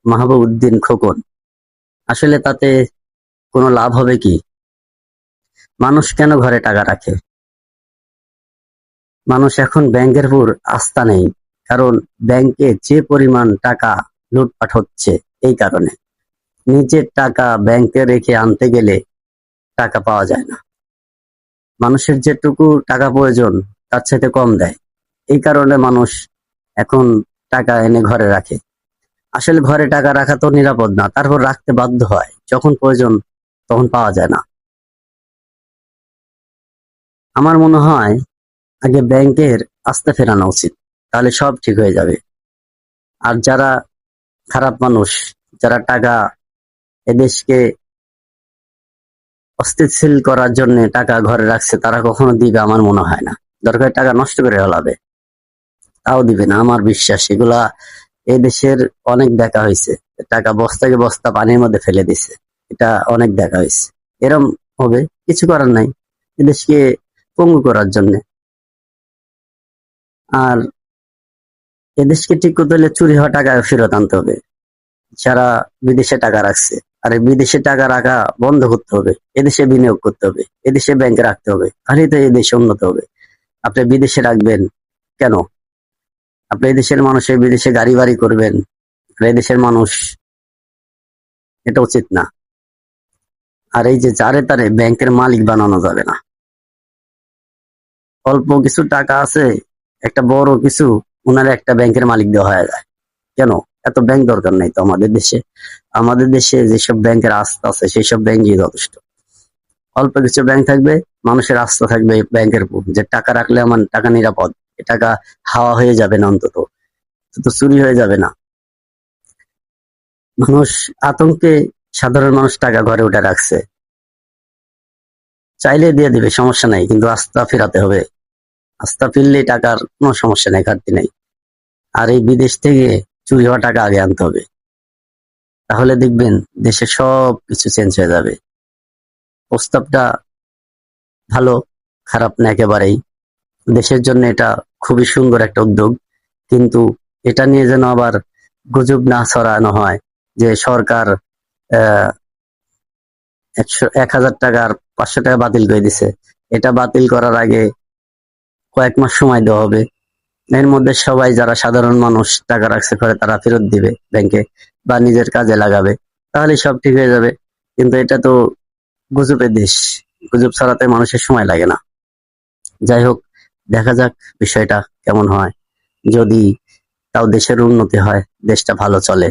মাহবুবউদ্দিন খোকন। আসলে তাতে কোনো লাভ হবে কি? মানুষ কেন ঘরে টাকা রাখে? মানুষ এখন ব্যাংকের উপর আস্থা নেই, কারণ ব্যাংকে যে পরিমাণ টাকা লুটপাট হচ্ছে। এই কারণে নিজের টাকা ব্যাংকে রেখে আনতে গেলে টাকা পাওয়া যায় না। মানুষের যেটুকু টাকা প্রয়োজন তার চাইতে কম দেয়। এই কারণে মানুষ এখন টাকা এনে ঘরে রাখে। আসলে ঘরে টাকা রাখা তো নিরাপদ না, তারপর রাখতে বাধ্য হয়, যখন প্রয়োজন তখন পাওয়া যায় না। আমার মনে হয় আগে ব্যাংকের আস্থা ফেরানো উচিত, তাহলে সব ঠিক হয়ে যাবে। আর যারা খারাপ মানুষ, যারা টাকা এদেশকে অস্থিতিশীল করার জন্য টাকা ঘরে রাখছে, তারা কখনো দিবে আমার মনে হয় না। দরকার টাকা নষ্ট করে ফেলাবে, তাও দিবে না আমার বিশ্বাস। এগুলা এদেশের অনেক দেখা হয়েছে, টাকা বস্তাকে বস্তা পানির মধ্যে ফেলে দিছে। এটা অনেক দেখা হয়েছে। এরম হবে, কিছু করার নাই, এদেশকে পঙ্গু করার জন্য। আর এদেশকে ঠিক করতে হলে চুরি হওয়া টাকা ফেরত আনতে হবে, যারা বিদেশে টাকা রাখছে। আর এই বিদেশে টাকা রাখা বন্ধ করতে হবে, এদেশে বিনিয়োগ করতে হবে, এদেশে ব্যাংকে রাখতে হবে, তাহলেই তো এই দেশে উন্নত হবে। আপনি বিদেশে রাখবেন কেন? আপনি এই দেশের মানুষ এই বিদেশে গাড়ি বাড়ি করবেন, আর এই দেশের মানুষ, এটা উচিত না। আর এই যে যারে তারে ব্যাংকের মালিক বানানো যাবে না। অল্প কিছু টাকা আছে, একটা বড় কিছু ওনার একটা ব্যাংকের মালিক দেওয়া হয়ে যায়। কেন? এত ব্যাংক দরকার নাই তো আমাদের দেশে। আমাদের দেশে যেসব ব্যাংকের আস্থা আছে সেই সব ব্যাংকই যথেষ্ট। অল্প কিছু ব্যাংক থাকবে, মানুষের আস্থা থাকবে ব্যাংকের উপর, যে টাকা রাখলে আমার টাকা নিরাপদ, এ টাকা হাওয়া হয়ে যাবে না, অন্তত তো চুরি হয়ে যাবে না। মানুষ আতঙ্কে, সাধারণ মানুষ টাকা ঘরে উঠে রাখছে, চাইলে দিয়ে দিবে, সমস্যা নাই, কিন্তু আস্থা ফেরাতে হবে। আস্থা ফিরলেই টাকার কোনো সমস্যা নাই, ঘাটতি নাই। আর এই বিদেশ থেকে চুরি হওয়া টাকা আগে আনতে হবে, তাহলে দেখবেন দেশের সব কিছু চেঞ্জ হয়ে যাবে। প্রস্তাবটা ভালো, খারাপ না একেবারেই। দেশের জন্য এটা খুবই সুন্দর একটা উদ্যোগ, কিন্তু এটা নিয়ে যেন আবার গুজব না ছড়ানো হয় যে সরকার আহ 1,000 টাকার 500 টাকা বাতিল করে দিছে। এটা বাতিল করার আগে কয়েক মাস সময় দেওয়া হবে, এর মধ্যে সবাই যারা সাধারণ মানুষ টাকা রাখছে ঘরে তারা ফেরত দিবে ব্যাংকে, বা নিজের কাজে লাগাবে, তাহলে সব ঠিক হয়ে যাবে। কিন্তু এটা তো গুজবের দেশ, গুজব ছড়াতে মানুষের সময় লাগে না। যাই হোক, দেখা যাক বিষয়টা কেমন হয়। যদি তাও দেশের উন্নতি হয়, দেশটা ভালো চলে,